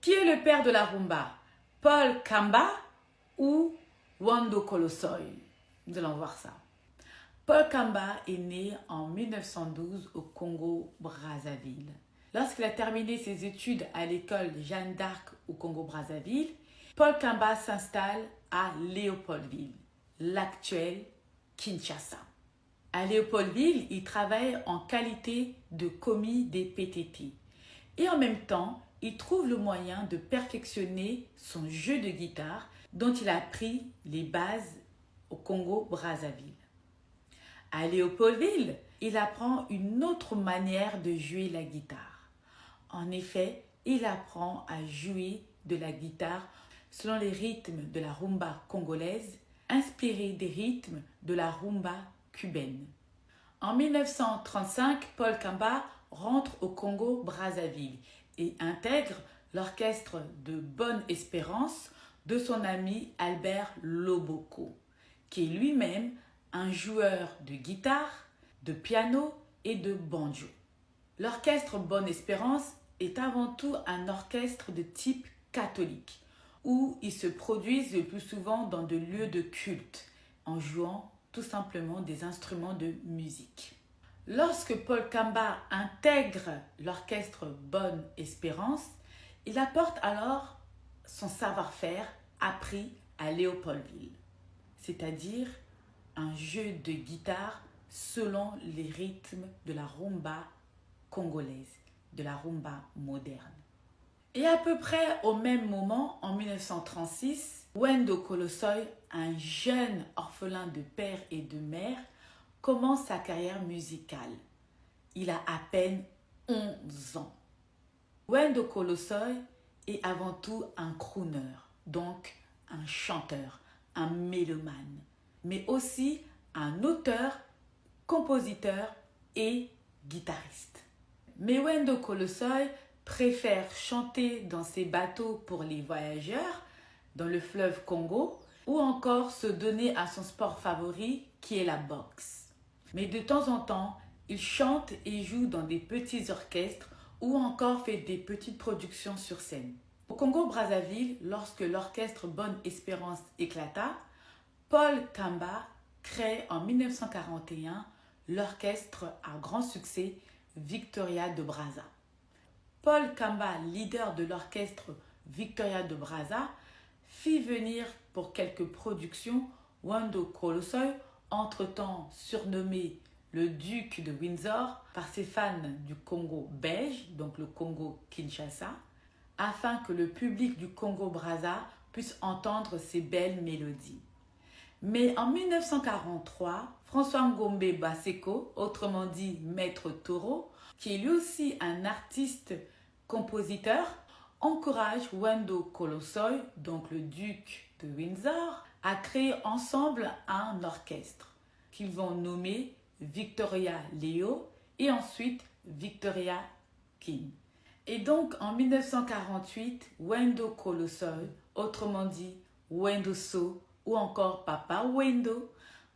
Qui est le père de la rumba? Paul Kamba ou Wendo Kolosoy? Nous allons voir ça. Paul Kamba est né en 1912 au Congo-Brazzaville. Lorsqu'il a terminé ses études à l'école Jeanne d'Arc au Congo-Brazzaville, Paul Kamba s'installe à Léopoldville, l'actuel Kinshasa. À Léopoldville, il travaille en qualité de commis des PTT. Et en même temps, il trouve le moyen de perfectionner son jeu de guitare dont il a appris les bases au Congo-Brazzaville. À Léopoldville, il apprend une autre manière de jouer la guitare. En effet, il apprend à jouer de la guitare selon les rythmes de la rumba congolaise, inspirés des rythmes de la rumba cubaine. En 1935, Paul Kamba rentre au Congo-Brazzaville et intègre l'orchestre de Bonne Espérance de son ami Albert Loboko, qui est lui-même un joueur de guitare, de piano et de banjo. L'orchestre Bonne Espérance est avant tout un orchestre de type catholique, où ils se produisent le plus souvent dans des lieux de culte, en jouant tout simplement des instruments de musique. Lorsque Paul Kamba intègre l'orchestre Bonne Espérance, il apporte alors son savoir-faire appris à Léopoldville, c'est-à-dire un jeu de guitare selon les rythmes de la rumba congolaise, de la rumba moderne. Et à peu près au même moment, en 1936, Wendo Kolosoy, un jeune orphelin de père et de mère, commence sa carrière musicale. Il a à peine 11 ans. Wendo Kolosoy est avant tout un crooner, donc un chanteur, un mélomane, mais aussi un auteur, compositeur et guitariste. Mais Wendo Kolosoy préfère chanter dans ses bateaux pour les voyageurs, dans le fleuve Congo, ou encore se donner à son sport favori qui est la boxe. Mais de temps en temps, il chante et joue dans des petits orchestres ou encore fait des petites productions sur scène. Au Congo-Brazzaville, lorsque l'orchestre Bonne Espérance éclata, Paul Kamba crée en 1941 l'orchestre à grand succès Victoria de Brazza. Paul Kamba, leader de l'orchestre Victoria de Brazza, fit venir pour quelques productions Wendo Kolosoy, entre-temps surnommé le duc de Windsor par ses fans du Congo belge, donc le Congo-Kinshasa, afin que le public du Congo-Brazza puisse entendre ses belles mélodies. Mais en 1943, François Ngombe Baseko, autrement dit Maître Toro, qui est lui aussi un artiste-compositeur, encourage Wendo Kolosoy, donc le duc de Windsor, à créer ensemble un orchestre qu'ils vont nommer Victoria Leo et ensuite Victoria King. Et donc en 1948, Wendo Kolosoy, autrement dit Wendo So ou encore Papa Wendo,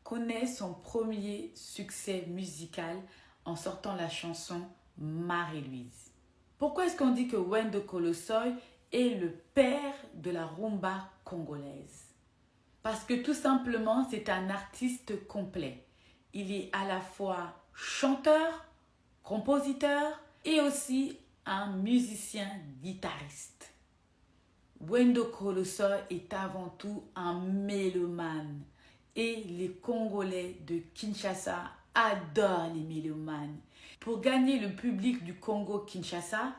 connaît son premier succès musical en sortant la chanson Marie-Louise. Pourquoi est-ce qu'on dit que Wendo Kolosoy est le père de la rumba congolaise? Parce que tout simplement, c'est un artiste complet. Il est à la fois chanteur, compositeur et aussi un musicien guitariste. Wendo Kolosoy est avant tout un mélomane et les Congolais de Kinshasa adorent les mélomanes. Pour gagner le public du Congo-Kinshasa,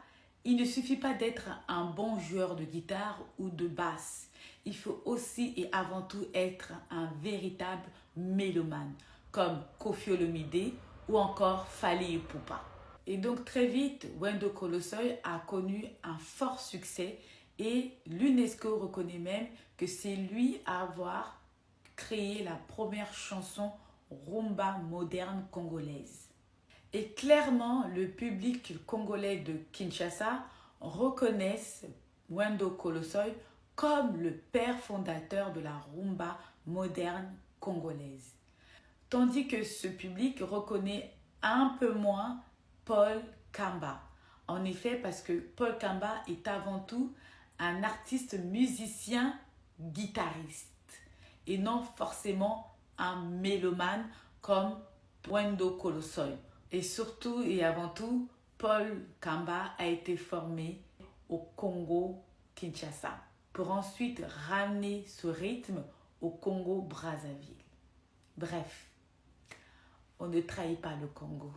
il ne suffit pas d'être un bon joueur de guitare ou de basse. Il faut aussi et avant tout être un véritable mélomane, comme Koffi Olomide ou encore Fally Ipupa. Et donc très vite, Wendo Kolosoy a connu un fort succès et l'UNESCO reconnaît même que c'est lui à avoir créé la première chanson rumba moderne congolaise. Et clairement, le public congolais de Kinshasa reconnaît Wendo Kolosoy comme le père fondateur de la rumba moderne congolaise. Tandis que ce public reconnaît un peu moins Paul Kamba. En effet, parce que Paul Kamba est avant tout un artiste musicien guitariste et non forcément un mélomane comme Wendo Colossoy. Et surtout et avant tout, Paul Kamba a été formé au Congo-Kinshasa pour ensuite ramener ce rythme au Congo-Brazzaville. Bref, on ne trahit pas le Congo.